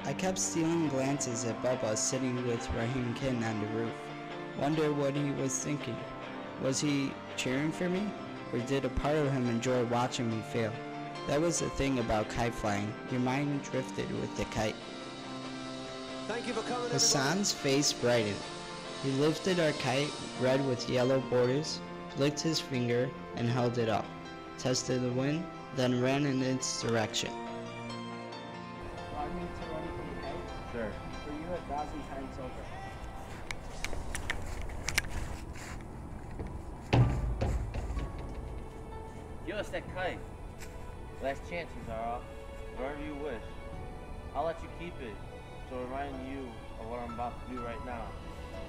I kept stealing glances at Bubba sitting with Raheem Kin on the roof. Wondered what he was thinking. Was he cheering for me? Or did a part of him enjoy watching me fail? That was the thing about kite flying. Your mind drifted with the kite. Thank you for coming, Hassan's face brightened. He lifted our kite, red with yellow borders, flicked his finger, and held it up, tested the wind, then ran in its direction. Want me to run for the kite? Sure. For you 1,000 times over. Give us that kite. Last chance, Zara. Wherever you wish. I'll let you keep it to remind you of what I'm about to do right now.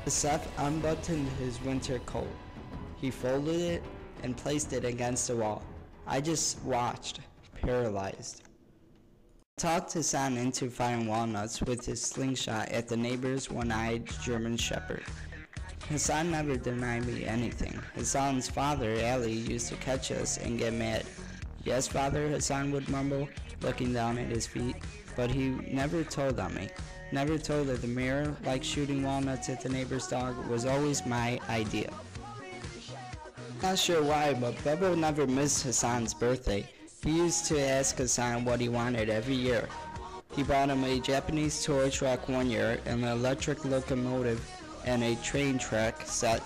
Seth unbuttoned his winter coat. He folded it and placed it against the wall. I just watched, paralyzed. I talked Hassan into finding walnuts with his slingshot at the neighbor's one-eyed German shepherd. Hassan never denied me anything. Hassan's father, Ali, used to catch us and get mad. Yes, father, Hassan would mumble, looking down at his feet, but he never told on me. Never told that the mirror, like shooting walnuts at the neighbor's dog, was always my idea. Not sure why, but Bubba never missed Hassan's birthday. He used to ask Hassan what he wanted every year. He bought him a Japanese toy truck one year, an electric locomotive, and a train track set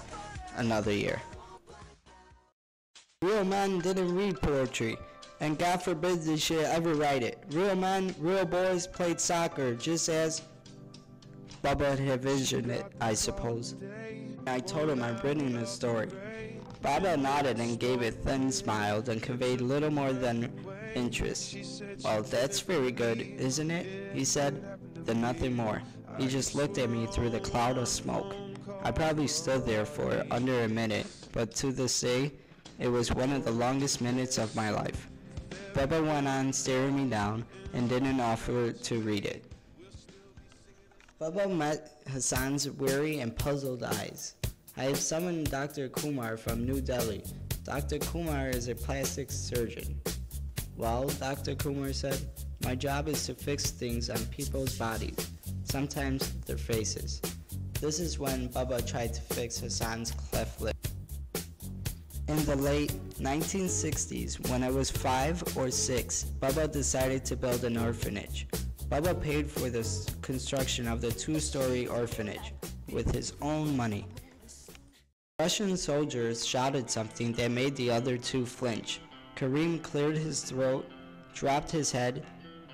another year. Real men didn't read poetry, and God forbid they should ever write it. Real men, real boys played soccer, just as Bubba had envisioned it, I suppose. I told him I'd written a story. Bubba nodded and gave a thin smile, then conveyed little more than interest. Well, that's very good, isn't it? He said, then nothing more. He just looked at me through the cloud of smoke. I probably stood there for under a minute, but to this day, it was one of the longest minutes of my life. Bubba went on staring me down and didn't offer to read it. Bubba met Hassan's weary and puzzled eyes. I have summoned Dr. Kumar from New Delhi. Dr. Kumar is a plastic surgeon. Well, Dr. Kumar said, my job is to fix things on people's bodies, sometimes their faces. This is when Bubba tried to fix Hassan's cleft lip. In the late 1960s, when I was 5 or 6, Bubba decided to build an orphanage. Bubba paid for the construction of the 2-story orphanage with his own money. Russian soldiers shouted something that made the other two flinch. Karim cleared his throat, dropped his head,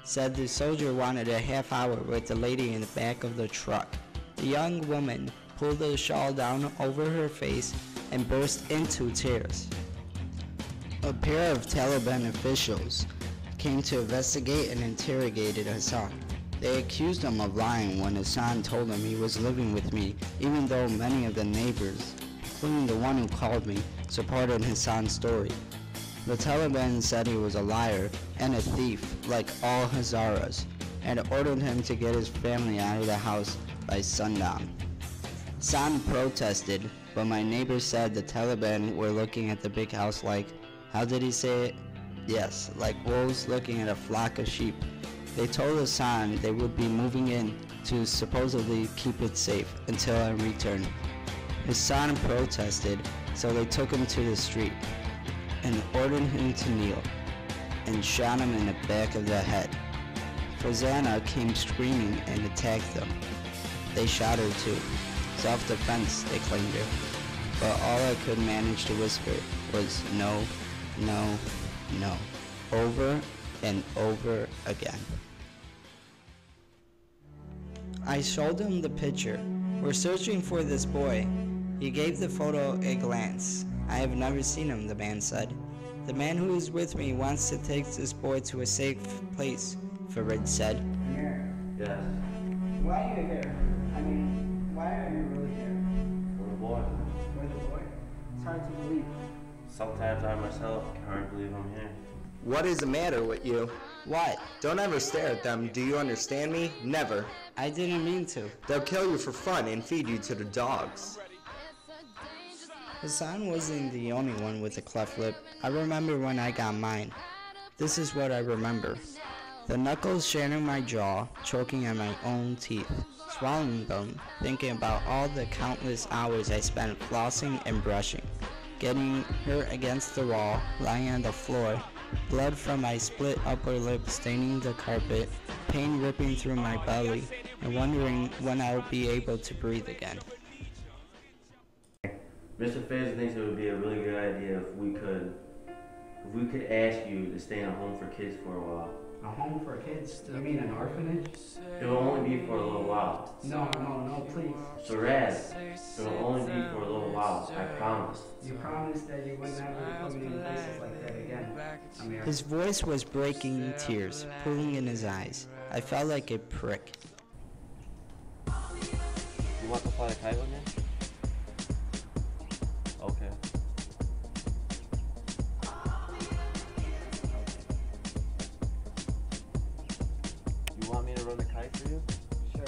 said the soldier wanted a half hour with the lady in the back of the truck. The young woman pulled the shawl down over her face and burst into tears. A pair of Taliban officials came to investigate and interrogated Hassan. They accused him of lying when Hassan told them he was living with me, even though many of the neighbors, including the one who called me, supported Hassan's story. The Taliban said he was a liar and a thief like all Hazaras, and ordered him to get his family out of the house by sundown. Hassan protested, but my neighbor said the Taliban were looking at the big house like, how did he say it? Yes, like wolves looking at a flock of sheep. They told Hassan they would be moving in to supposedly keep it safe until I returned. Hassan protested, so they took him to the street and ordered him to kneel and shot him in the back of the head. Fazana came screaming and attacked them. They shot her too. Self-defense, they claimed her. But all I could manage to whisper was no, no, no, over and over again. I showed him the picture. We're searching for this boy. He gave the photo a glance. I have never seen him, the man said. The man who is with me wants to take this boy to a safe place, Farid said. Here. Yes. Why are you here? I mean, why are you really here? For the boy. For the boy? It's hard to believe. Sometimes I myself can hardly believe I'm here. What is the matter with you? What? Don't ever stare at them, do you understand me? Never. I didn't mean to. They'll kill you for fun and feed you to the dogs. Hassan wasn't the only one with a cleft lip. I remember when I got mine. This is what I remember. The knuckles shattering my jaw, choking on my own teeth, swallowing them, thinking about all the countless hours I spent flossing and brushing, getting hurt against the wall, lying on the floor, blood from my split upper lip staining the carpet, pain ripping through my belly, and wondering when I would be able to breathe again. Mr. Fazer thinks it would be a really good idea if we could ask you to stay in a home for kids for a while. A home for kids? You mean an orphanage? It will only be for a little while. No, please. Shiraz, it will only be for a little while, I promise. You promised that you would never put me in places like that again. His voice was breaking in tears, pooling in his eyes. I felt like a prick. You want to fly a kite with me? Okay. You want me to run the kite for you? Sure.